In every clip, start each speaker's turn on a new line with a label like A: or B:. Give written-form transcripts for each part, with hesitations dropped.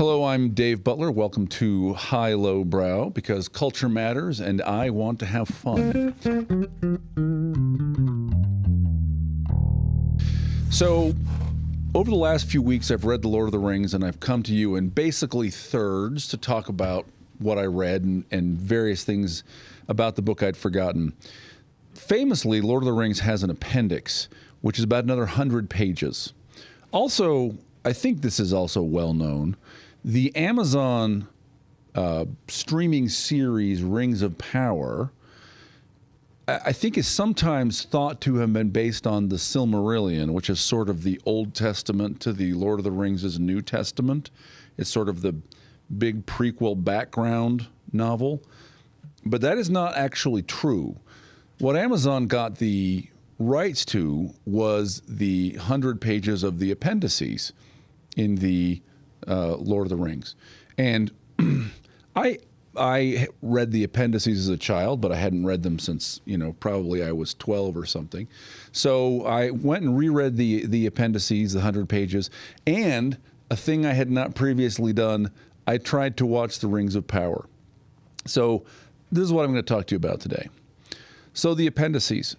A: Hello, I'm Dave Butler. Welcome to High Low Brow, because culture matters and I want to have fun. So, over the last few weeks, I've read The Lord of the Rings, and I've come to you in basically thirds to talk about what I read and various things about the book I'd forgotten. Famously, Lord of the Rings has an appendix, which is about another 100 pages. Also, I think this is also well known, the Amazon streaming series Rings of Power, I think, is sometimes thought to have been based on the Silmarillion, which is sort of the Old Testament to the Lord of the Rings' New Testament. It's sort of the big prequel background novel. But that is not actually true. What Amazon got the rights to was the 100 pages of the Appendices in the Lord of the Rings. And I read the Appendices as a child, but I hadn't read them since, probably I was 12 or something. So I went and reread the Appendices, the 100 pages, and a thing I had not previously done, I tried to watch the Rings of Power. So this is what I'm going to talk to you about today. So the Appendices,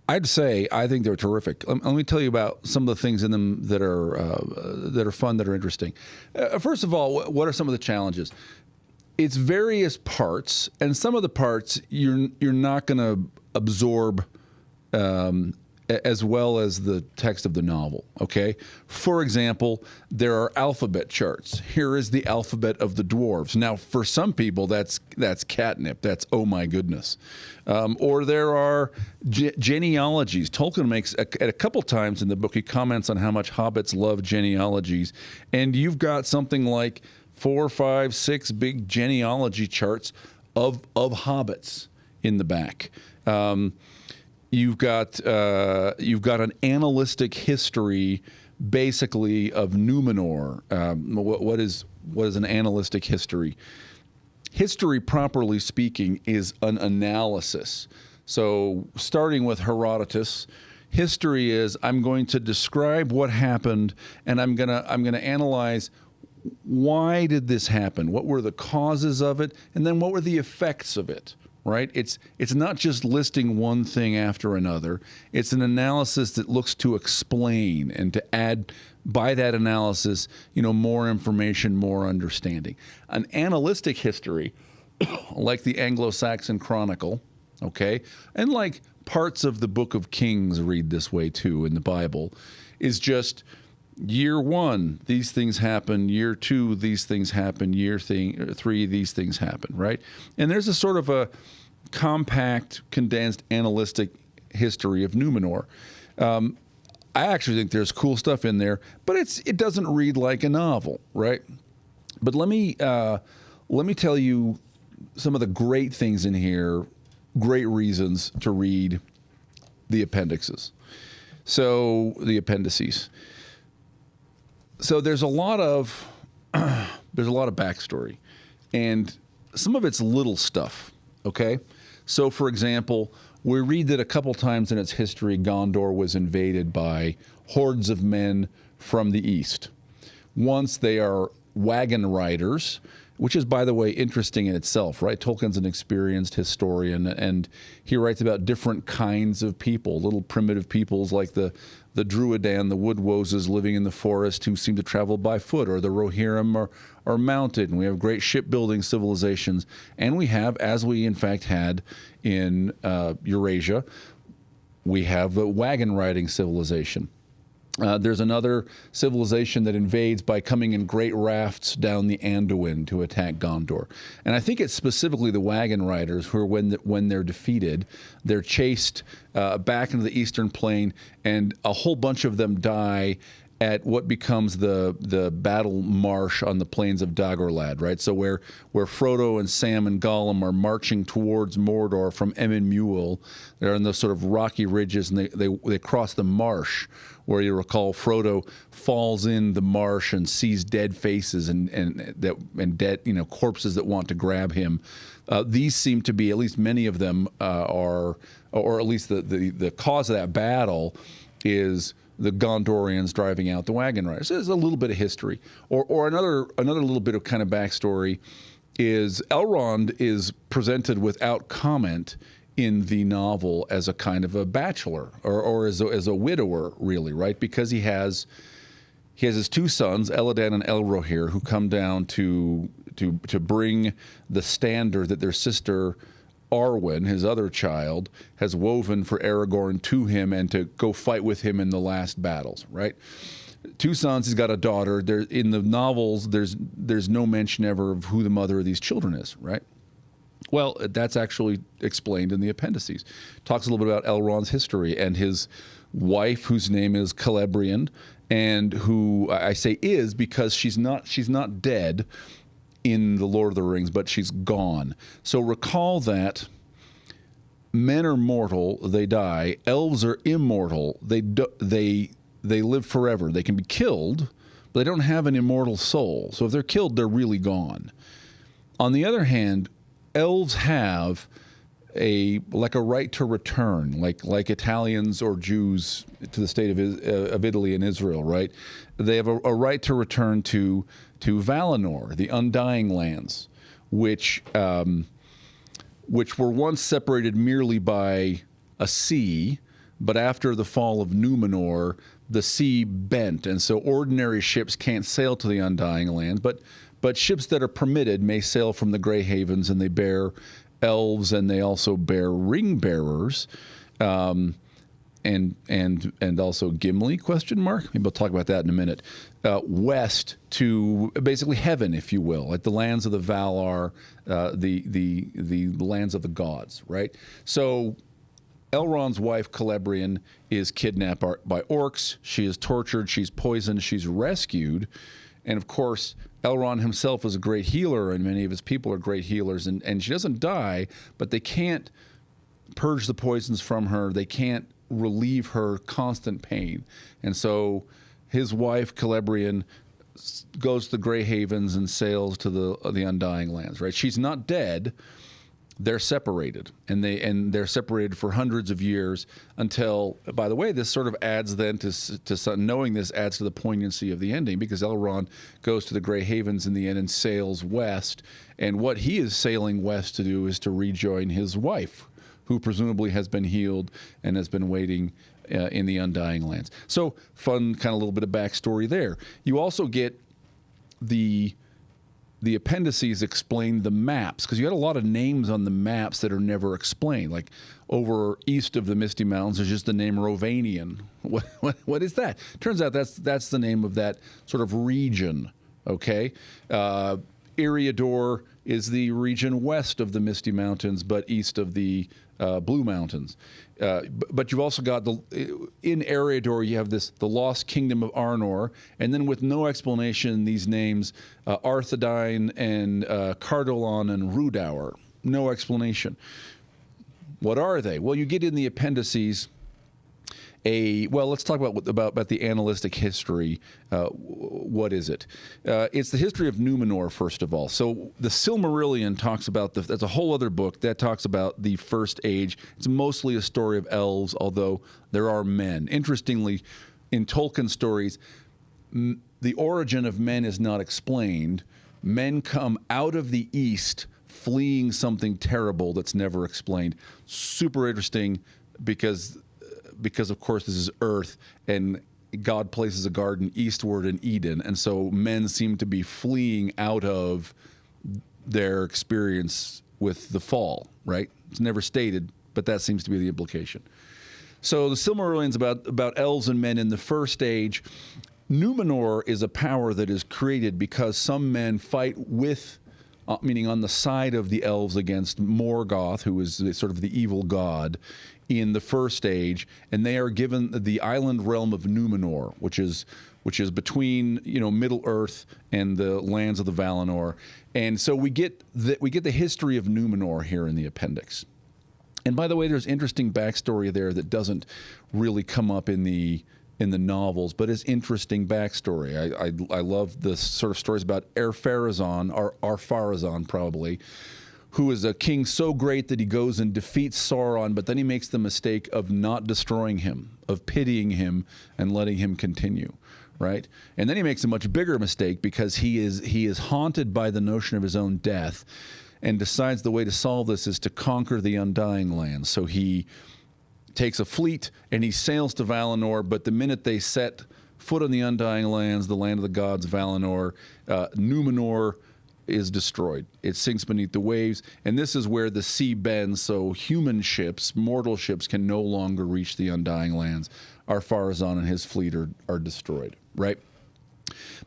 A: I'd say I think they're terrific. Let me tell you about some of the things in them that are fun, that are interesting. First of all, what are some of the challenges? It's various parts, and some of the parts you're not going to absorb as well as the text of the novel, okay? For example, there are alphabet charts. Here is the alphabet of the dwarves. Now, for some people, that's catnip. That's, oh my goodness. Or there are genealogies. Tolkien makes, at a couple times in the book, he comments on how much hobbits love genealogies. And you've got something like 4, 5, 6 big genealogy charts of hobbits in the back. You've got an analytic history, basically, of Numenor. What is an analytic history? History, properly speaking, is an analysis. So, starting with Herodotus, history is I'm going to describe what happened, and I'm gonna analyze why did this happen? What were the causes of it? And then what were the effects of it? Right? It's not just listing one thing after another. It's an analysis that looks to explain and to add, by that analysis, more information, more understanding. An analytic history, like the Anglo-Saxon Chronicle, okay, and like parts of the Book of Kings read this way too in the Bible, is just year 1, these things happen. Year 2, these things happen. Year 3, these things happen, right? And there's a sort of a compact, condensed, analytic history of Numenor. I actually think there's cool stuff in there, but it doesn't read like a novel, right? But let me tell you some of the great things in here, great reasons to read the Appendices. So the Appendices. So there's a lot of backstory, and some of it's little stuff, okay? So, for example, we read that a couple times in its history, Gondor was invaded by hordes of men from the east. Once they are wagon riders, which is, by the way, interesting in itself, right? Tolkien's an experienced historian, and he writes about different kinds of people, little primitive peoples like the Druidan, the Woodwoses living in the forest who seem to travel by foot, or the Rohirrim are mounted, and we have great shipbuilding civilizations, and we have, as we in fact had in Eurasia, we have a wagon riding civilization. There's another civilization that invades by coming in great rafts down the Anduin to attack Gondor. And I think it's specifically the wagon riders who are, when they're defeated, they're chased back into the eastern plain, and a whole bunch of them die at what becomes the battle marsh on the plains of Dagorlad, right? So where Frodo and Sam and Gollum are marching towards Mordor from Emyn Muil, they're on those sort of rocky ridges, and they cross the marsh, where you recall Frodo falls in the marsh and sees dead faces and dead corpses that want to grab him. These seem to be, at least many of them are, or at least the cause of that battle is the Gondorians driving out the wagon riders. So there's a little bit of history. Or another little bit of kind of backstory is Elrond is presented without comment in the novel as a kind of a bachelor or as a widower, really, right? Because he has his two sons, Elladan and Elrohir, who come down to bring the standard that their sister Arwen, his other child, has woven for Aragorn to him and to go fight with him in the last battles, right? Two sons, he's got a daughter. There, in the novels, there's no mention ever of who the mother of these children is, right? Well, that's actually explained in the appendices. Talks a little bit about Elrond's history and his wife, whose name is Celebrian, and who I say is because she's not dead in the Lord of the Rings, but she's gone. So recall that men are mortal, they die. Elves are immortal, they live forever. They can be killed, but they don't have an immortal soul. So if they're killed, they're really gone. On the other hand, elves have a right to return, like Italians or Jews to the state of Italy and Israel, right? They have a right to return to Valinor, the Undying Lands, which were once separated merely by a sea, but after the fall of Numenor, the sea bent, and so ordinary ships can't sail to the Undying Land, but ships that are permitted may sail from the Grey Havens, and they bear elves, and they also bear ring bearers, and also Gimli, question mark? Maybe we'll talk about that in a minute. West to basically heaven, if you will, like the lands of the Valar, the lands of the gods, right? So Elrond's wife, Celebrian, is kidnapped by orcs. She is tortured. She's poisoned. She's rescued. And, of course, Elrond himself is a great healer, and many of his people are great healers. And she doesn't die, but they can't purge the poisons from her. They can't relieve her constant pain. And so his wife, Celebrian, goes to the Grey Havens and sails to the Undying Lands, right? She's not dead. They're separated, and they're separated for hundreds of years until, by the way, this sort of adds then to knowing this adds to the poignancy of the ending, because Elrond goes to the Grey Havens in the end and sails west, and what he is sailing west to do is to rejoin his wife, who presumably has been healed and has been waiting in the Undying Lands. So fun kind of little bit of backstory there. You also get the appendices explain the maps, because you had a lot of names on the maps that are never explained. Like over east of the Misty Mountains, there's just the name Rovanian. What is that? Turns out that's the name of that sort of region. Okay, Eriador is the region west of the Misty Mountains, but east of the Blue Mountains. But you've also got in Eriador, you have the lost kingdom of Arnor, and then with no explanation, these names, Arthedain and Cardolan and Rhudaur. No explanation. What are they? Well, you get in the appendices let's talk about the annalistic history. What is it? It's the history of Numenor, first of all. So the Silmarillion talks about that's a whole other book that talks about the First Age. It's mostly a story of elves, although there are men. Interestingly, in Tolkien stories, the origin of men is not explained. Men come out of the east fleeing something terrible that's never explained. Super interesting because of course this is Earth, and God places a garden eastward in Eden, and so men seem to be fleeing out of their experience with the fall, right? It's never stated, but that seems to be the implication. So the Silmarillion's about elves and men in the First Age. Numenor is a power that is created because some men fight with, meaning on the side of the elves against Morgoth, who is sort of the evil god, in the First Age, and they are given the island realm of Numenor, which is between Middle Earth and the lands of the Valinor, and so we get the history of Numenor here in the appendix. And by the way, there's interesting backstory there that doesn't really come up in the novels, but is interesting backstory. I love the sort of stories about Ar-Pharazôn, or Ar-Pharazôn probably, who is a king so great that he goes and defeats Sauron, but then he makes the mistake of not destroying him, of pitying him and letting him continue, right? And then he makes a much bigger mistake because he is haunted by the notion of his own death, and decides the way to solve this is to conquer the Undying Lands. So he takes a fleet and he sails to Valinor, but the minute they set foot on the Undying Lands, the land of the gods, Valinor, Numenor is destroyed. It sinks beneath the waves, and this is where the sea bends, so human ships, mortal ships, can no longer reach the Undying Lands. Ar-Pharazôn and his fleet are destroyed, right?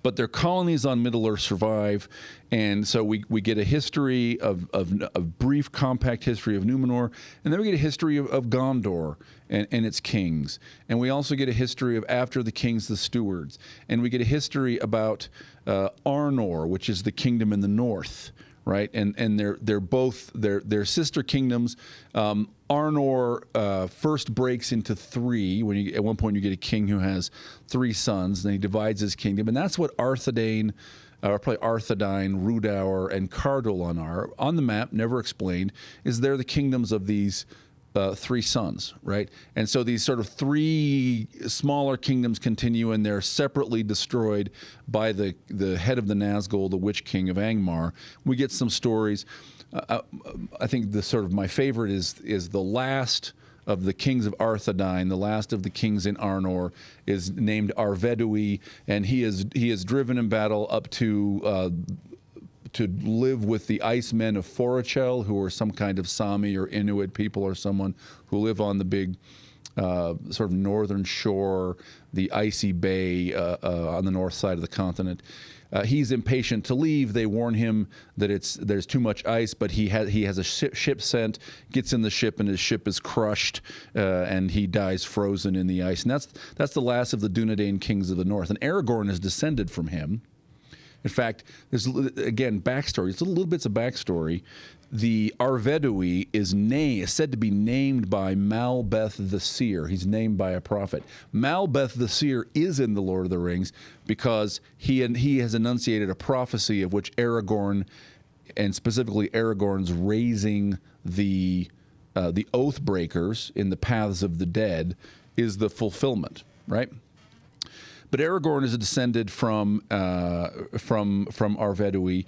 A: But their colonies on Middle-earth survive, and so we get a history of a brief, compact history of Numenor, and then we get a history of Gondor and its kings, and we also get a history of after the kings, the stewards, and we get a history about Arnor, which is the kingdom in the north, right? And they're both they're sister kingdoms. Arnor first breaks into three. At one point you get a king who has three sons, and he divides his kingdom, and that's what Arthedain, or probably Arthedain, Rhudaur, and Cardolan are. On the map, never explained, is they're the kingdoms of these three sons, right? And so these sort of three smaller kingdoms continue, and they're separately destroyed by the head of the Nazgul, the Witch King of Angmar. We get some stories. I think the sort of my favorite is the last of the kings of Arthedain, the last of the kings in Arnor, is named Arvedui, and he is driven in battle up to live with the ice men of Forochel, who are some kind of Sami or Inuit people or someone who live on the big sort of northern shore, the icy bay on the north side of the continent. He's impatient to leave. They warn him that there's too much ice, but he has a ship sent, gets in the ship, and his ship is crushed, and he dies frozen in the ice. And that's the last of the Dunedain kings of the north. And Aragorn is descended from him. In fact, there's, again, backstory. It's little bits of backstory. The Arvedui is said to be named by Malbeth the Seer. He's named by a prophet. Malbeth the Seer is in The Lord of the Rings because he has enunciated a prophecy of which Aragorn, and specifically Aragorn's raising the oath breakers in the paths of the dead, is the fulfillment, right? But Aragorn is descended from Arvedui.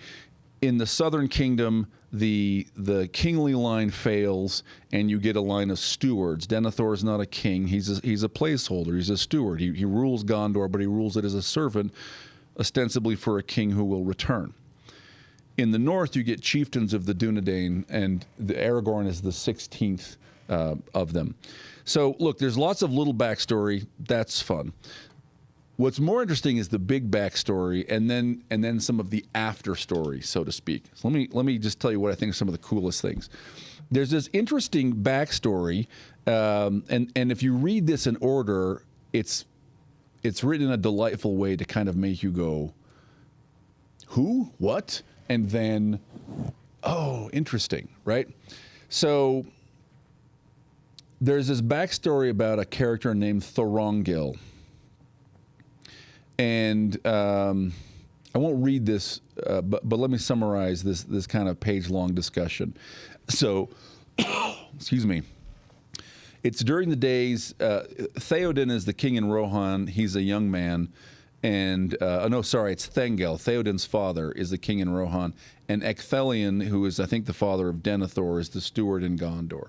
A: In the southern kingdom, the kingly line fails, and you get a line of stewards. Denethor is not a king; he's a placeholder. He's a steward. He rules Gondor, but he rules it as a servant, ostensibly for a king who will return. In the north, you get chieftains of the Dunedain, and Aragorn is the 16th of them. So, look, there's lots of little backstory. That's fun. What's more interesting is the big backstory, and then some of the after story, so to speak. So let me just tell you what I think are some of the coolest things. There's this interesting backstory, and if you read this in order, it's written in a delightful way to kind of make you go, who, what, and then, oh, interesting, right? So there's this backstory about a character named Thorongil. And I won't read this, but let me summarize this kind of page-long discussion. So, excuse me. It's during the days, Theoden is the king in Rohan. He's a young man. And, it's Thengel. Theoden's father is the king in Rohan. And Ecthelion, who is, I think, the father of Denethor, is the steward in Gondor.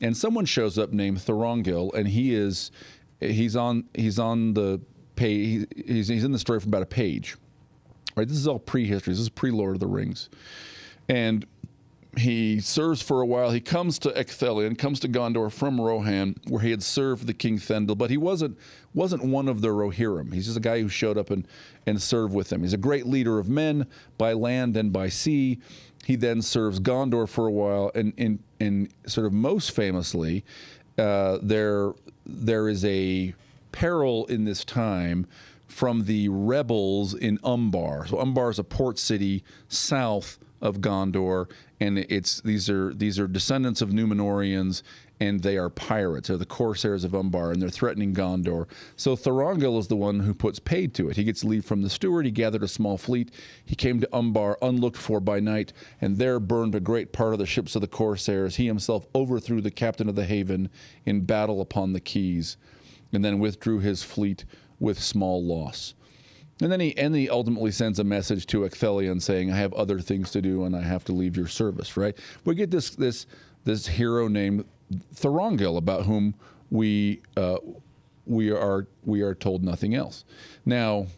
A: And someone shows up named Thorongil, and he's on the page. He's in the story for about a page. Right? This is all prehistory. This is pre-Lord of the Rings. And he serves for a while. He comes to Ecthelion, comes to Gondor from Rohan, where he had served the king Thendel, but he wasn't one of the Rohirrim. He's just a guy who showed up and served with them. He's a great leader of men by land and by sea. He then serves Gondor for a while, and sort of most famously, there is a peril in this time from the rebels in Umbar. So Umbar is a port city south of Gondor, and these are descendants of Númenóreans, and they are pirates. They're the corsairs of Umbar, and they're threatening Gondor. So Thorongil is the one who puts paid to it. He gets leave from the steward. He gathered a small fleet. He came to Umbar, unlooked for by night, and there burned a great part of the ships of the corsairs. He himself overthrew the captain of the haven in battle upon the quays, and then withdrew his fleet with small loss. And then he ultimately sends a message to Ecthelion saying, I have other things to do and I have to leave your service, right? We get this hero named Thorongil, about whom we are told nothing else. Now,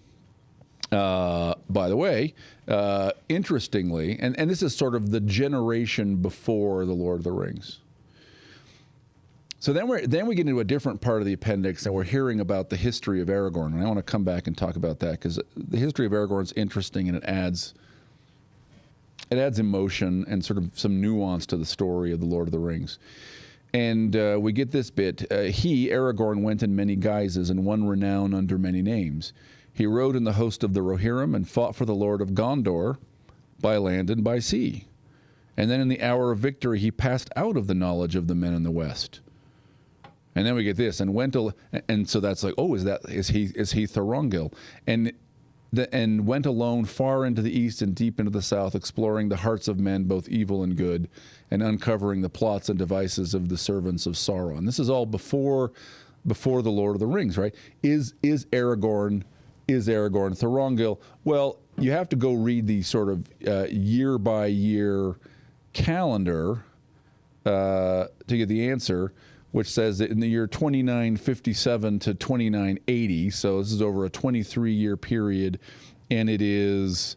A: by the way, interestingly, and this is sort of the generation before the Lord of the Rings. So then we get into a different part of the appendix, and we're hearing about the history of Aragorn. And I want to come back and talk about that, because the history of Aragorn is interesting, and it adds emotion and sort of some nuance to the story of the Lord of the Rings. And we get this bit. He, Aragorn, went in many guises and won renown under many names. He rode in the host of the Rohirrim and fought for the Lord of Gondor by land and by sea. And then in the hour of victory, he passed out of the knowledge of the men in the west. And then we get this, and so that's like, oh, is he Thorongil? And went alone far into the east and deep into the south, exploring the hearts of men, both evil and good, and uncovering the plots and devices of the servants of Sauron. This is all before the Lord of the Rings, right? Is Aragorn Thorongil? Well, you have to go read the sort of year by year calendar to get the answer, which says that in the year 2957 to 2980, so this is over a 23-year period, and it is,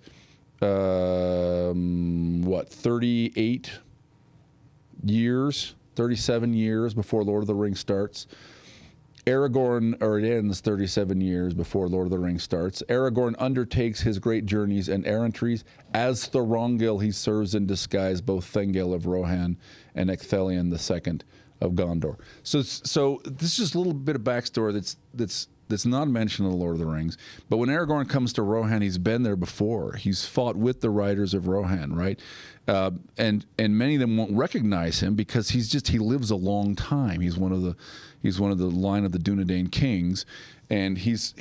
A: 38 years, 37 years before Lord of the Rings starts. It ends 37 years before Lord of the Rings starts. Aragorn undertakes his great journeys and errantries. As Thorongil, he serves in disguise both Thengel of Rohan and Ecthelion II of Gondor. So this is just a little bit of backstory that's not mentioned in the Lord of the Rings. But when Aragorn comes to Rohan, he's been there before. He's fought with the riders of Rohan, right? And many of them won't recognize him because he lives a long time. He's one of the line of the Dunedain kings, and he's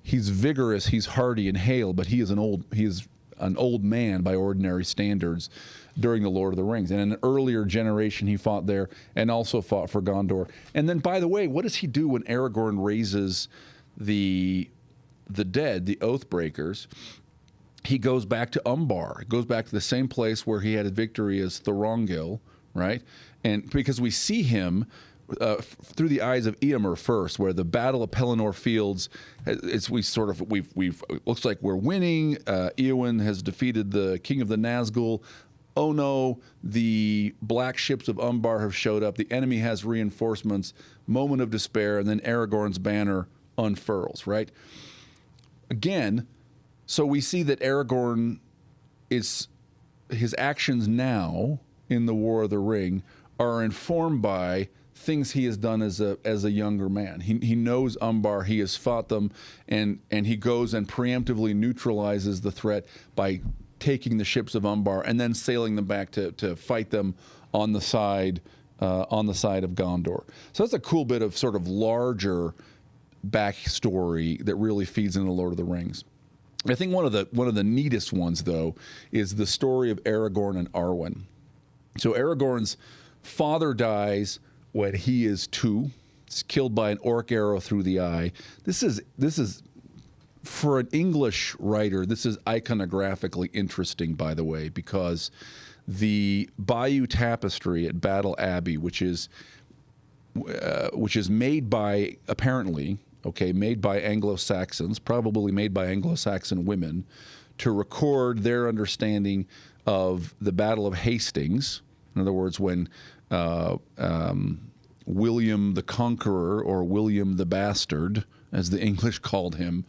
A: vigorous, he's hardy and hale, but he is an old man by ordinary standards during the Lord of the Rings. And in an earlier generation, he fought there and also fought for Gondor. And then, by the way, what does he do when Aragorn raises the dead, the Oathbreakers? He goes back to Umbar. He goes back to the same place where he had a victory as Thorongil, right? And because we see him through the eyes of Eomer first, where the Battle of Pelennor Fields, looks like we're winning. Eowyn has defeated the King of the Nazgul. Oh no, the black ships of Umbar have showed up. The enemy has reinforcements. Moment of despair, and then Aragorn's banner unfurls, right? Again, so we see that Aragorn his actions now in the War of the Ring are informed by things he has done as a younger man. He knows Umbar, he has fought them, and he goes and preemptively neutralizes the threat by taking the ships of Umbar and then sailing them back to fight them on the side of Gondor. So that's a cool bit of sort of larger backstory that really feeds into Lord of the Rings. I think one of the neatest ones, though, is the story of Aragorn and Arwen. So Aragorn's father dies when he is 2. He's killed by an orc arrow through the eye. This is for an English writer, this is iconographically interesting, by the way, because the Bayeux Tapestry at Battle Abbey, which is made by, apparently, made by Anglo-Saxons, probably made by Anglo-Saxon women, to record their understanding of the Battle of Hastings. In other words, when William the Conqueror, or William the Bastard, as the English called him,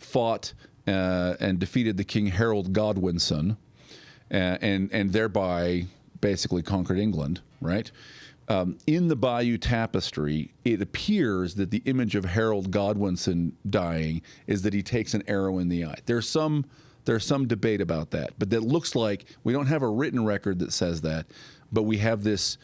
A: fought and defeated the King Harold Godwinson, and thereby basically conquered England, right? In the Bayeux Tapestry, it appears that the image of Harold Godwinson dying is that he takes an arrow in the eye. There's some debate about that, but that looks like, we don't have a written record that says that, but we have this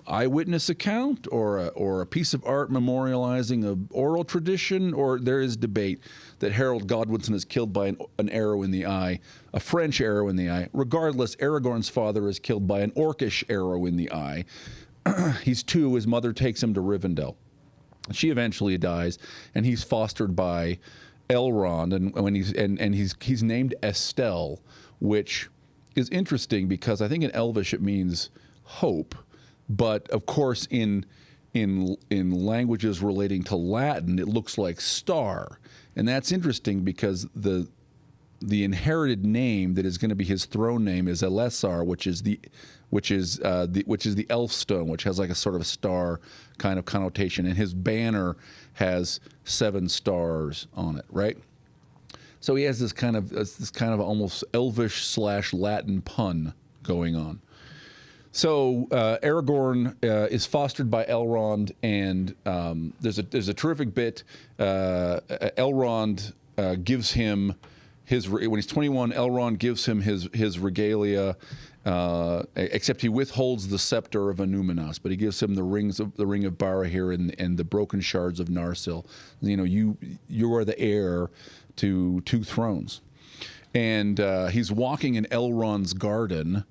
A: eyewitness account or a piece of art memorializing an oral tradition, or there is debate that Harold Godwinson is killed by an arrow in the eye, a French arrow in the eye. Regardless, Aragorn's father is killed by an Orcish arrow in the eye. He's 2. His mother takes him to Rivendell. She eventually dies, and he's fostered by Elrond, and he's named Estelle, which is interesting because I think in Elvish it means hope, but of course in languages relating to Latin it looks like star, and that's interesting because the inherited name that is going to be his throne name is Elessar, which is the elf stone, which has like a sort of a star kind of connotation, and his banner has 7 stars on it, right? So he has this kind of almost Elvish / Latin pun going on. So Aragorn is fostered by Elrond, and there's a terrific bit. Elrond gives him when he's 21. Elrond gives him his regalia, except he withholds the scepter of Anúminas, but he gives him the ring of Barahir and the broken shards of Narsil. You know, you are the heir to 2 thrones, and he's walking in Elrond's garden.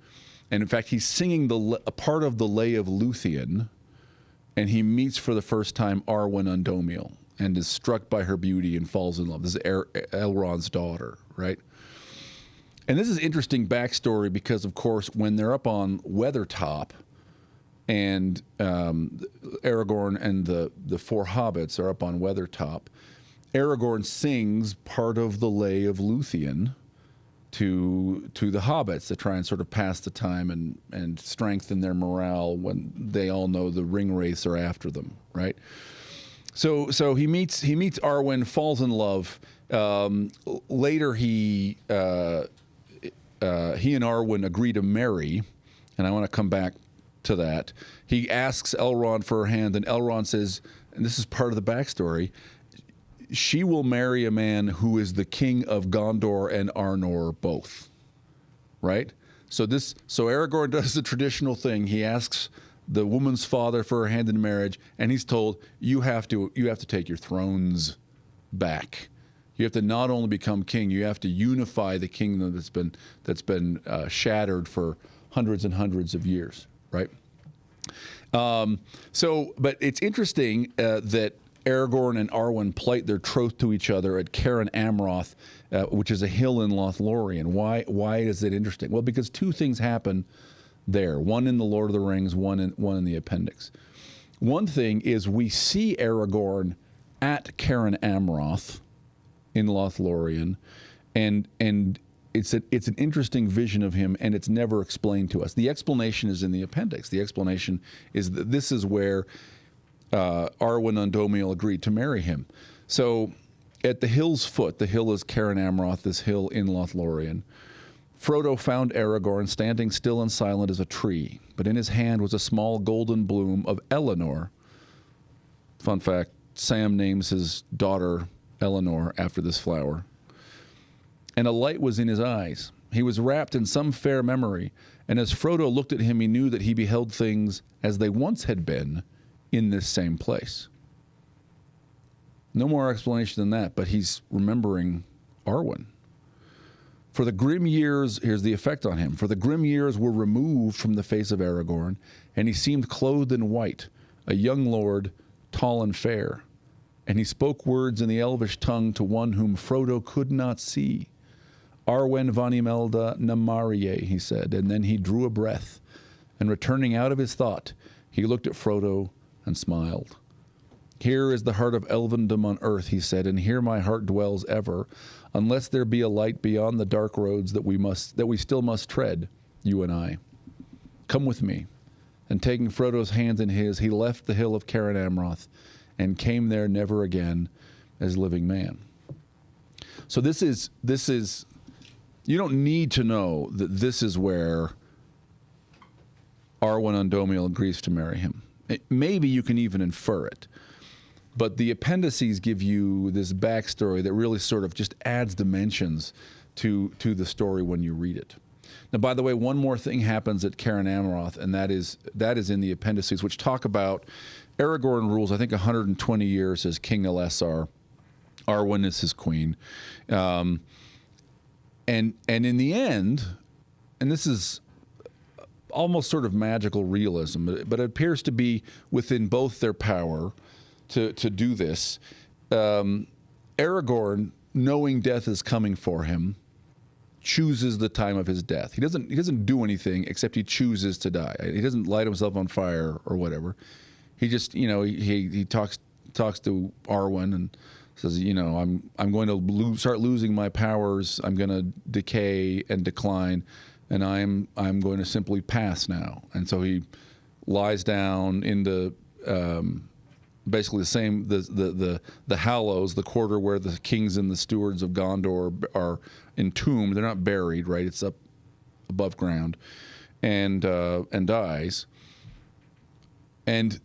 A: And in fact, he's singing a part of the Lay of Luthien, and he meets for the first time Arwen Undomiel and is struck by her beauty and falls in love. This is Elrond's daughter, right? And this is interesting backstory because, of course, when they're up on Weathertop and Aragorn and the 4 hobbits are up on Weathertop, Aragorn sings part of the Lay of Luthien to the hobbits to try and sort of pass the time and strengthen their morale when they all know the ring wraiths are after them, right? So he meets Arwen, falls in love. Later he and Arwen agree to marry, and I want to come back to that. He asks Elrond for her hand, and Elrond says, and this is part of the backstory, she will marry a man who is the king of Gondor and Arnor both, right? So Aragorn does the traditional thing. He asks the woman's father for her hand in marriage, and he's told, you have to take your thrones back. You have to not only become king, you have to unify the kingdom that's been shattered for hundreds and hundreds of years, right? But it's interesting that Aragorn and Arwen plight their troth to each other at Cairn Amroth, which is a hill in Lothlorien. Why is it interesting? Well, because 2 things happen there. One in the Lord of the Rings, one in the Appendix. One thing is we see Aragorn at Cairn Amroth in Lothlorien, and it's an interesting vision of him, and it's never explained to us. The explanation is in the Appendix. The explanation is that this is where Arwen Undomiel agreed to marry him. So at the hill's foot, the hill is Cairn Amroth, this hill in Lothlorien, Frodo found Aragorn standing still and silent as a tree, but in his hand was a small golden bloom of Eleanor. Fun fact, Sam names his daughter Eleanor after this flower. And a light was in his eyes. He was wrapped in some fair memory, and as Frodo looked at him, he knew that he beheld things as they once had been in this same place. No more explanation than that, but he's remembering Arwen. For the grim years, here's the effect on him, for the grim years were removed from the face of Aragorn, and he seemed clothed in white, a young lord, tall and fair. And he spoke words in the Elvish tongue to one whom Frodo could not see. Arwen Vanimelda Namarie, he said, and then he drew a breath, and returning out of his thought, he looked at Frodo and smiled. Here is the heart of elvendom on earth, he said, and here my heart dwells ever, unless there be a light beyond the dark roads that we still must tread, you and I. Come with me. And taking Frodo's hand in his, he left the hill of Cairn Amroth and came there never again as living man. So this is, you don't need to know that this is where Arwen Undomiel agrees to marry him. Maybe you can even infer it. But the appendices give you this backstory that really sort of just adds dimensions to the story when you read it. Now, by the way, one more thing happens at Caern Amroth, and that is in the appendices, which talk about Aragorn rules, I think, 120 years as King LOTR. Arwen is his queen. And in the end, and this is almost sort of magical realism, but it appears to be within both their power to do this. Aragorn, knowing death is coming for him, chooses the time of his death. He doesn't do anything except he chooses to die. He doesn't light himself on fire or whatever. He just, he talks to Arwen and says, I'm going to start losing my powers. I'm going to decay and decline, and I'm going to simply pass now. And so he lies down into basically the Hallows, the quarter where the kings and the stewards of Gondor are entombed. They're not buried, right? It's up above ground, and dies. And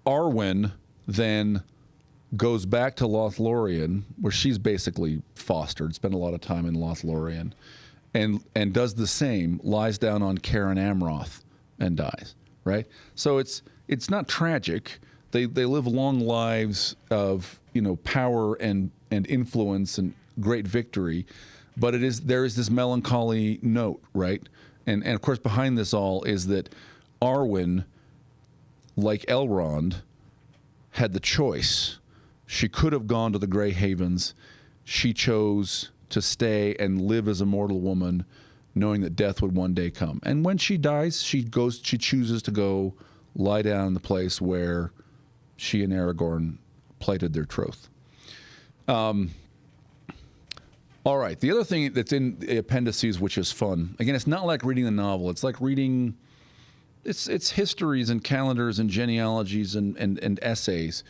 A: Arwen then goes back to Lothlorien, where she's basically fostered, spent a lot of time in Lothlorien, and does the same, lies down on Caern Amroth and dies, right? So it's not tragic. They live long lives of power and influence and great victory, but there is this melancholy note, right? And of course behind this all is that Arwen, like Elrond, had the choice. She could have gone to the Grey Havens. She chose to stay and live as a mortal woman, knowing that death would one day come. And when she dies, she chooses to go lie down in the place where she and Aragorn plighted their troth. All right, the other thing that's in the appendices, which is fun, again, it's not like reading a novel. It's like reading, it's histories and calendars and genealogies and essays.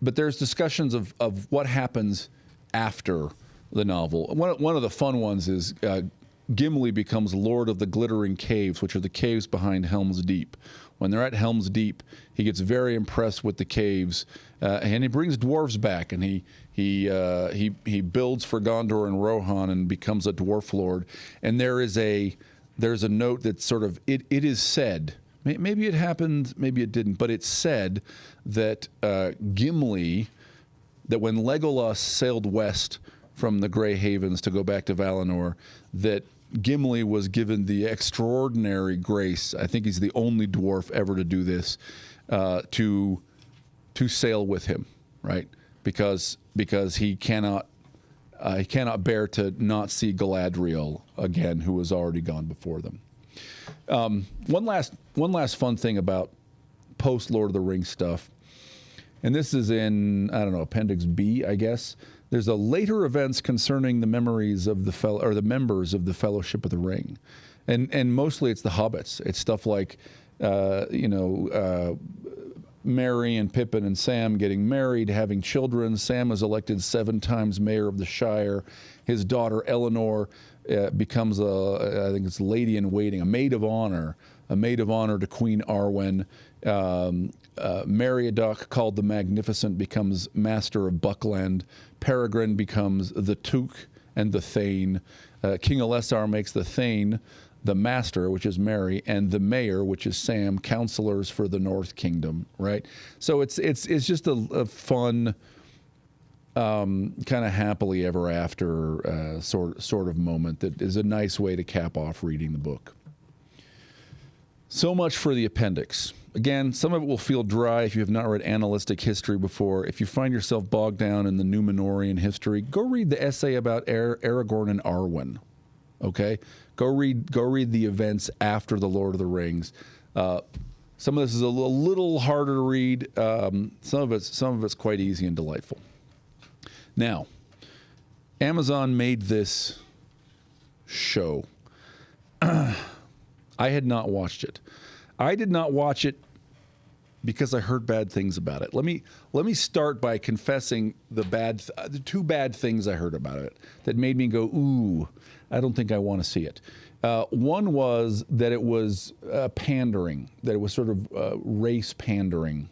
A: But there's discussions of what happens after the novel. One of the fun ones is Gimli becomes Lord of the Glittering Caves, which are the caves behind Helm's Deep. When they're at Helm's Deep, he gets very impressed with the caves, and he brings dwarves back, and he builds for Gondor and Rohan and becomes a dwarf lord. And there's a note that sort of it is said. Maybe it happened, maybe it didn't, but it's said that Gimli, that when Legolas sailed west from the Grey Havens to go back to Valinor, that Gimli was given the extraordinary grace, I think he's the only dwarf ever to do this, to sail with him, right? Because he cannot bear to not see Galadriel again, who was already gone before them. One last fun thing about post Lord of the Rings stuff, and this is in, I don't know, Appendix B, I guess. There's a later events concerning the memories of the members of the Fellowship of the Ring, and mostly it's the hobbits. It's stuff like, Merry and Pippin and Sam getting married, having children. Sam is elected 7 times mayor of the Shire. His daughter Eleanor becomes I think it's lady in waiting, a maid of honor to Queen Arwen. Meriadoc, called the Magnificent, becomes master of Buckland. Peregrine becomes the Took and the Thane. King LOTR makes the Thane the master, which is Merry, and the mayor, which is Sam, counselors for the North Kingdom, right? So it's just a fun, kind of happily ever after sort of moment that is a nice way to cap off reading the book. So much for the appendix. Again, some of it will feel dry if you have not read analytic history before. If you find yourself bogged down in the Númenórean history, go read the essay about Aragorn and Arwen. Okay, go read the events after the Lord of the Rings. Some of this is a little harder to read. Some of it's quite easy and delightful. Now, Amazon made this show. I had not watched it. I did not watch it because I heard bad things about it. Let me start by confessing the 2 bad things I heard about it that made me go, ooh, I don't think I want to see it. One was that it was pandering, that it was sort of race pandering.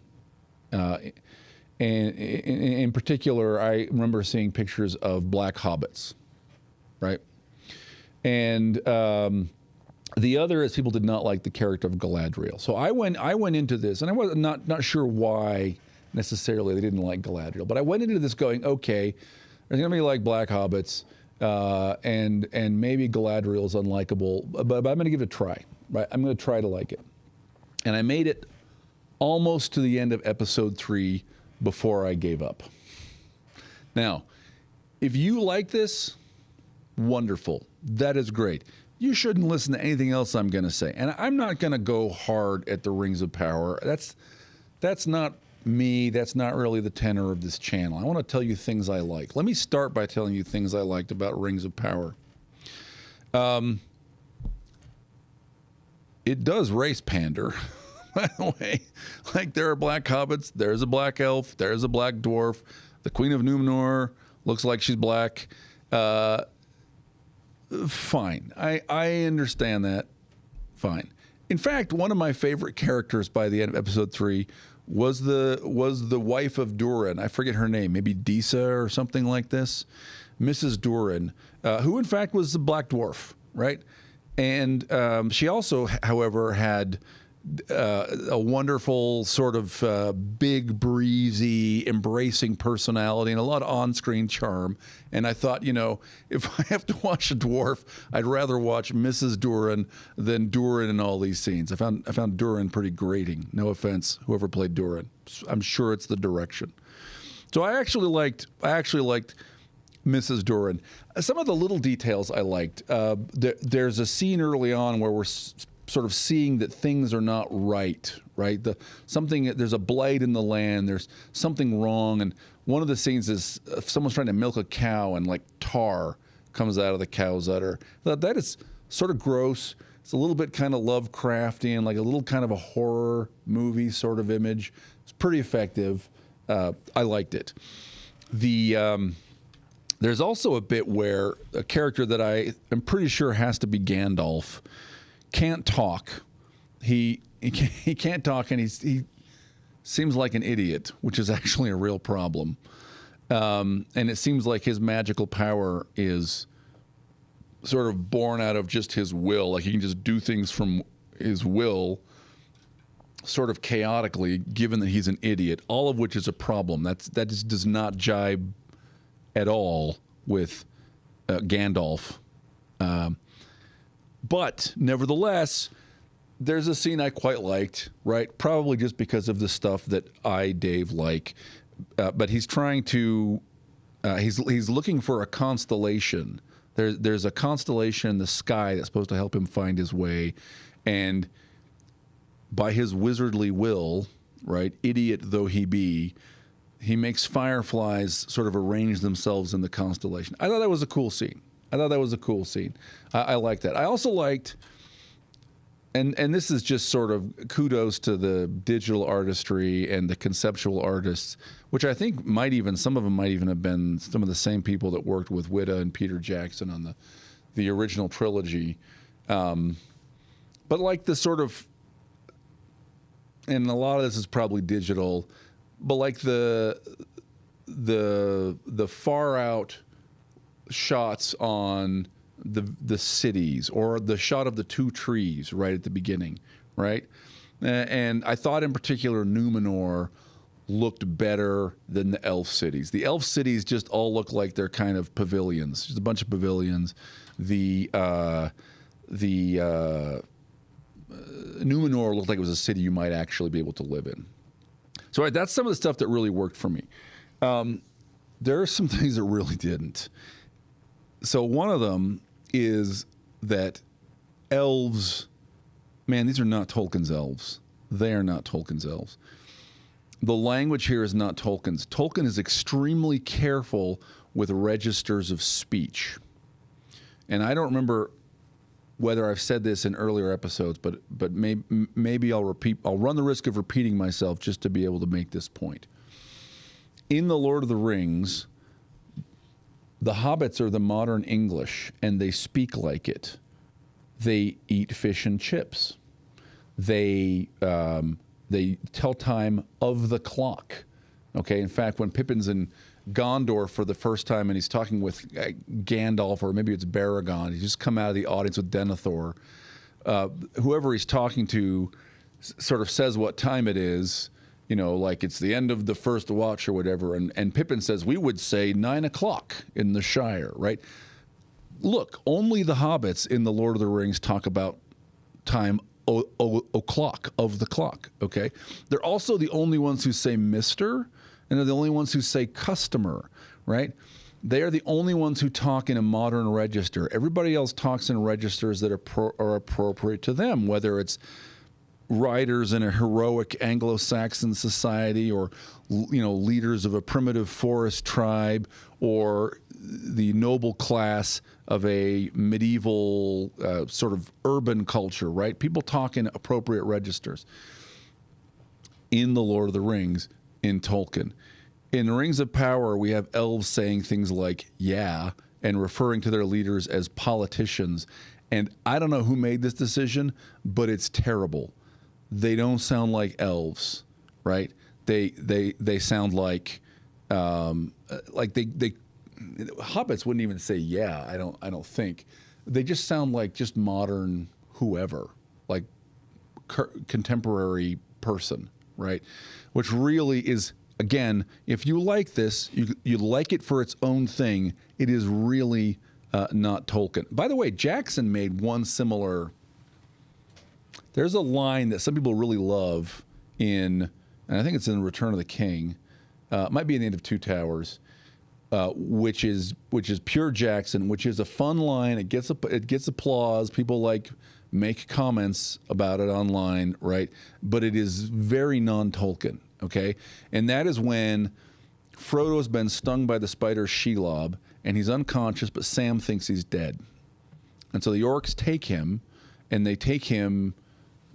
A: And in particular, I remember seeing pictures of black hobbits, right? And The other is people did not like the character of Galadriel. So I went into this, and I was not sure why necessarily they didn't like Galadriel, but I went into this going, okay, there's going to be like black hobbits, and maybe Galadriel's unlikable, but I'm going to give it a try. Right? I'm going to try to like it. And I made it almost to the end of episode 3 before I gave up. Now, if you like this, wonderful. That is great. You shouldn't listen to anything else I'm going to say. And I'm not going to go hard at the Rings of Power. That's not me. That's not really the tenor of this channel. I want to tell you things I like. Let me start by telling you things I liked about Rings of Power. It does race pander, by the way. Like, there are black hobbits, there's a black elf, there's a black dwarf. The Queen of Numenor looks like she's black. Fine. I understand that. Fine. In fact, one of my favorite characters by the end of episode 3 was the wife of Durin. I forget her name, maybe Disa or something like this. Mrs. Durin, who in fact was the black dwarf, right? And she also, however, had a wonderful sort of big, breezy, embracing personality and a lot of on-screen charm. And I thought, you know, if I have to watch a dwarf, I'd rather watch Mrs. Durin than Durin in all these scenes. I found Durin pretty grating. No offense, whoever played Durin. I'm sure it's the direction. So I actually liked Mrs. Durin. Some of the little details I liked. There's a scene early on where we're sort of seeing that things are not right, right? There's a blight in the land. There's something wrong. And one of the scenes is someone's trying to milk a cow and like tar comes out of the cow's udder. That is sort of gross. It's a little bit kind of Lovecraftian, like a little kind of a horror movie sort of image. It's pretty effective. I liked it. There's also a bit where a character that I am pretty sure has to be Gandalf can't talk. He can't talk, and he seems like an idiot, which is actually a real problem. And it seems like his magical power is sort of born out of just his will. Like he can just do things from his will, sort of chaotically, given that he's an idiot. All of which is a problem. That just does not jibe at all with Gandalf. But nevertheless, there's a scene I quite liked, right? Probably just because of the stuff that Dave, like. But he's trying to, he's looking for a constellation. There's a constellation in the sky that's supposed to help him find his way. And by his wizardly will, right, idiot though he be, he makes fireflies sort of arrange themselves in the constellation. I thought that was a cool scene. I liked that. I also liked, and this is just sort of kudos to the digital artistry and the conceptual artists, which I think some of them might even have been some of the same people that worked with Witta and Peter Jackson on the original trilogy. But like the sort of, and a lot of this is probably digital, but like the far out shots on the cities, or the shot of the two trees right at the beginning, right? And I thought in particular Numenor looked better than the elf cities. The elf cities just all look like they're kind of pavilions, just a bunch of pavilions. Numenor looked like it was a city you might actually be able to live in. So that's some of the stuff that really worked for me. There are some things that really didn't. So one of them is that elves, man, these are not Tolkien's elves. They are not Tolkien's elves. The language here is not Tolkien's. Tolkien is extremely careful with registers of speech. And I don't remember whether I've said this in earlier episodes, but maybe I'll run the risk of repeating myself just to be able to make this point. In The Lord of the Rings, the hobbits are the modern English, and they speak like it. They eat fish and chips. They tell time of the clock. Okay, in fact, when Pippin's in Gondor for the first time and he's talking with Gandalf, or maybe it's Baragon, he's just come out of the audience with Denethor. whoever he's talking to sort of says what time it is, like it's the end of the first watch or whatever. And Pippin says, we would say 9 o'clock in the Shire, right? Look, only the hobbits in the Lord of the Rings talk about time o'clock of the clock, okay? They're also the only ones who say Mr., and they're the only ones who say customer, right? They are the only ones who talk in a modern register. Everybody else talks in registers that are appropriate to them, whether it's riders in a heroic Anglo-Saxon society, or leaders of a primitive forest tribe, or the noble class of a medieval sort of urban culture, right? People talk in appropriate registers. In The Lord of the Rings, in Tolkien. In Rings of Power, we have elves saying things like, yeah, and referring to their leaders as politicians. And I don't know who made this decision, but it's terrible. They don't sound like elves, right? They sound like they hobbits wouldn't even say yeah. I don't think. They just sound like just modern whoever, like contemporary person, right? Which really is, again, if you like this, you like it for its own thing. It is really not Tolkien. By the way, Jackson made one similar. There's a line that some people really love in, and I think it's in Return of the King. It might be in the end of Two Towers, which is pure Jackson, which is a fun line. It gets applause. People make comments about it online, right? But it is very non-Tolkien, okay? And that is when Frodo's been stung by the spider Shelob, and he's unconscious, but Sam thinks he's dead. And so the orcs take him, and they take him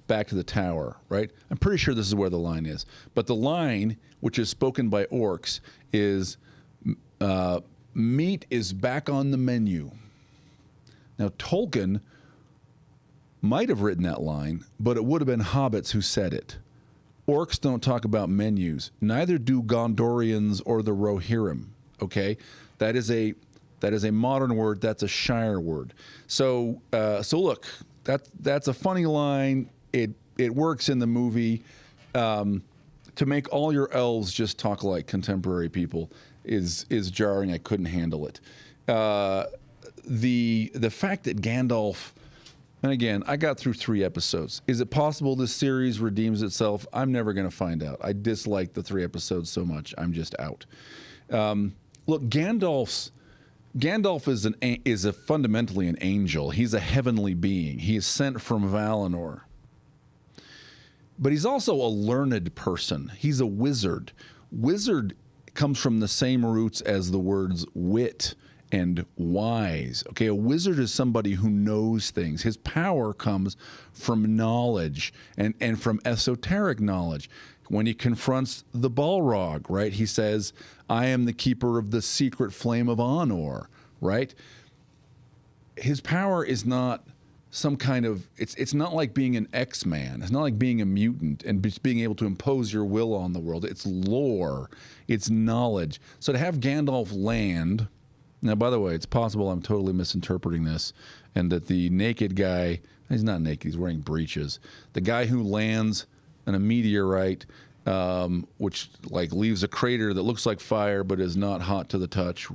A: back to the tower, right? I'm pretty sure this is where the line is. But the line, which is spoken by orcs, is meat is back on the menu. Now, Tolkien might have written that line, but it would have been hobbits who said it. Orcs don't talk about menus. Neither do Gondorians or the Rohirrim, okay? That is a modern word. That's a Shire word. So look, that's a funny line. It works in the movie. To make all your elves just talk like contemporary people is jarring. I couldn't handle it. The fact that Gandalf, and again, I got through 3 episodes. Is it possible this series redeems itself? I'm never going to find out. I dislike the 3 episodes so much. I'm just out. Look, Gandalf is fundamentally an angel. He's a heavenly being. He is sent from Valinor. But he's also a learned person. He's a wizard. Wizard comes from the same roots as the words wit and wise. Okay, a wizard is somebody who knows things. His power comes from knowledge and from esoteric knowledge. When he confronts the Balrog, right, he says, I am the keeper of the secret flame of Anor, right? His power is not some kind of, it's not like being an X-Man. It's not like being a mutant and just being able to impose your will on the world. It's lore. It's knowledge. So to have Gandalf land, now, by the way, it's possible I'm totally misinterpreting this, and that the naked guy, he's not naked, he's wearing breeches. The guy who lands on a meteorite, which leaves a crater that looks like fire but is not hot to the touch,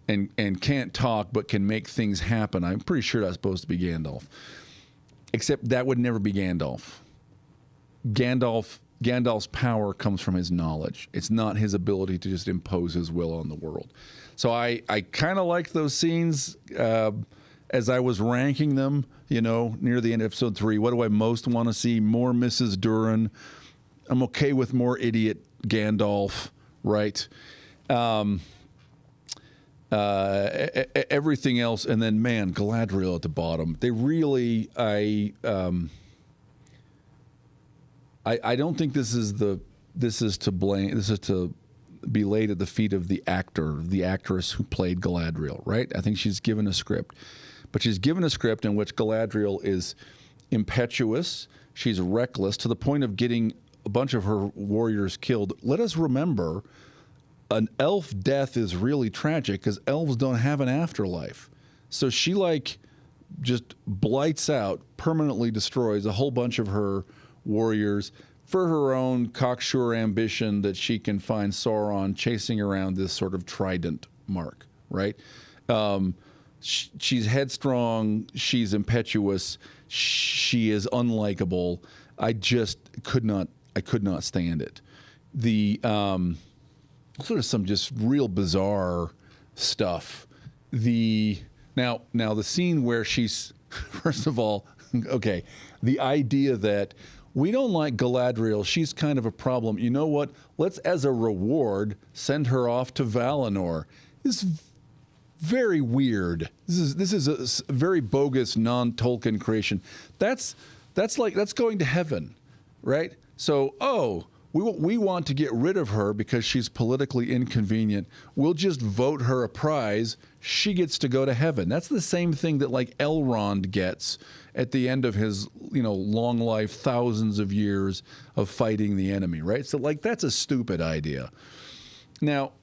A: and can't talk but can make things happen. I'm pretty sure that's supposed to be Gandalf. Except that would never be Gandalf. Gandalf's power comes from his knowledge. It's not his ability to just impose his will on the world. So I kind of like those scenes as I was ranking them, near the end of episode 3. What do I most want to see? More Mrs. Durin. I'm okay with more idiot Gandalf, right? Everything else, and then Galadriel at the bottom. They really, I don't think this is to blame. This is to be laid at the feet of the actress who played Galadriel, right? I think she's given a script, but she's given a script in which Galadriel is impetuous. She's reckless to the point of getting a bunch of her warriors killed. Let us remember, an elf death is really tragic because elves don't have an afterlife. So she just blights out, permanently destroys a whole bunch of her warriors for her own cocksure ambition that she can find Sauron chasing around this sort of trident mark, right? She's headstrong, she's impetuous, she is unlikable. I could not stand it. The sort of some just real bizarre stuff. Now the scene where she's, first of all, okay, the idea that we don't like Galadriel, she's kind of a problem. You know what? Let's, as a reward, send her off to Valinor. This is very weird. This is a very bogus, non-Tolkien creation. That's going to heaven, right? So, we want to get rid of her because she's politically inconvenient. We'll just vote her a prize. She gets to go to heaven. That's the same thing that like Elrond gets at the end of his, long life, thousands of years of fighting the enemy, right? So like that's a stupid idea. Now,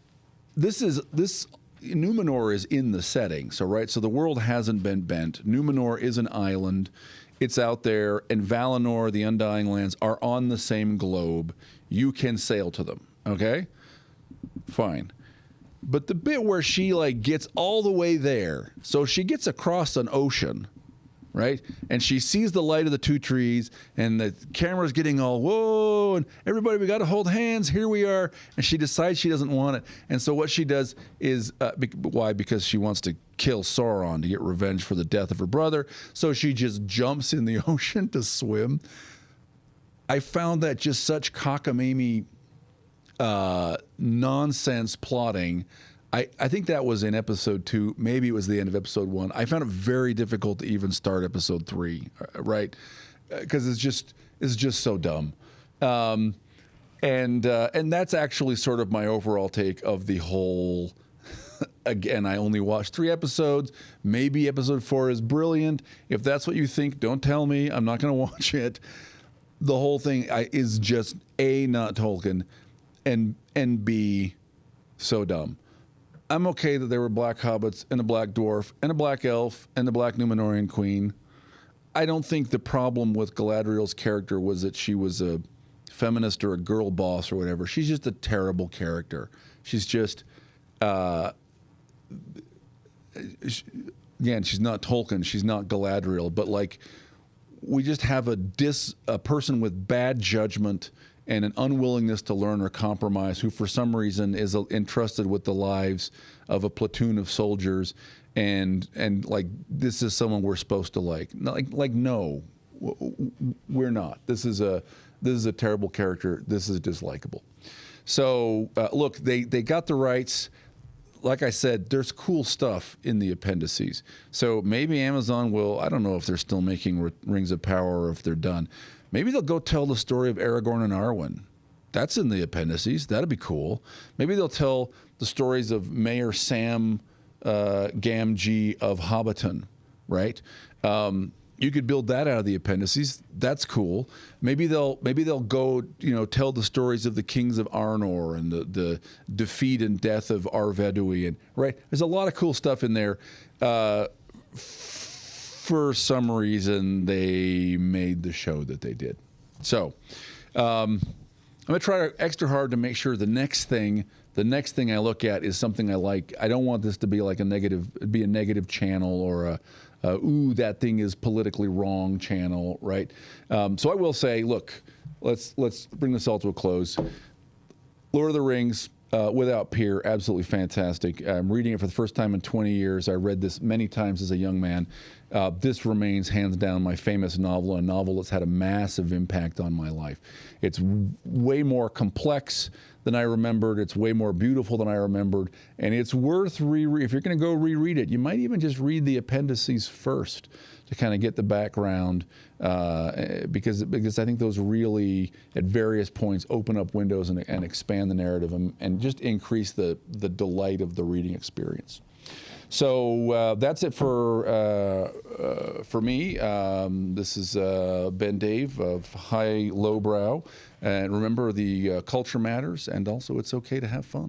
A: Numenor is in the setting, so the world hasn't been bent. Numenor is an island. It's out there, and Valinor, the Undying Lands, are on the same globe. You can sail to them, okay? Fine. But the bit where she gets all the way there, so she gets across an ocean, right? And she sees the light of the two trees, and the camera's getting all, whoa, and everybody, we got to hold hands, here we are. And she decides she doesn't want it. And so what she does is, why? Because she wants to kill Sauron to get revenge for the death of her brother. So she just jumps in the ocean to swim. I found that just such cockamamie nonsense plotting. I think that was in episode 2. Maybe it was the end of episode 1. I found it very difficult to even start episode 3, right? Because it's just so dumb. And that's actually sort of my overall take of the whole. Again, I only watched 3 episodes. Maybe episode 4 is brilliant. If that's what you think, don't tell me. I'm not going to watch it. The whole thing is just A, not Tolkien, and B, so dumb. I'm okay that there were black hobbits and a black dwarf and a black elf and the black Númenórean queen. I don't think the problem with Galadriel's character was that she was a feminist or a girl boss or whatever. She's just a terrible character. She's just, again, she's not Tolkien. She's not Galadriel. But we just have a person with bad judgment and an unwillingness to learn or compromise, who for some reason is entrusted with the lives of a platoon of soldiers, and this is someone we're supposed to like. No, we're not. This is a terrible character. This is dislikable. So look, they got the rights. Like I said, there's cool stuff in the appendices. So maybe Amazon will, I don't know if they're still making Rings of Power or if they're done. Maybe they'll go tell the story of Aragorn and Arwen. That's in the appendices. That'd be cool. Maybe they'll tell the stories of Mayor Sam Gamgee of Hobbiton, right? You could build that out of the appendices. That's cool. Maybe they'll go, tell the stories of the kings of Arnor and the defeat and death of Arvedui, and right. There's a lot of cool stuff in there. For some reason, they made the show that they did. So I'm gonna try extra hard to make sure the next thing I look at is something I like. I don't want this to be like a negative channel or ooh, that thing is politically wrong channel, right? So I will say, look, let's bring this all to a close. Lord of the Rings, without peer, absolutely fantastic. I'm reading it for the first time in 20 years. I read this many times as a young man. This remains hands down my famous novel, a novel that's had a massive impact on my life. It's way more complex than I remembered. It's way more beautiful than I remembered. And it's worth if you're going to go reread it, you might even just read the appendices first to kind of get the background, because I think those really, at various points, open up windows and expand the narrative and just increase the delight of the reading experience. So that's it for me. This is Ben Dave of High Lowbrow. And remember, the culture matters, and also it's okay to have fun.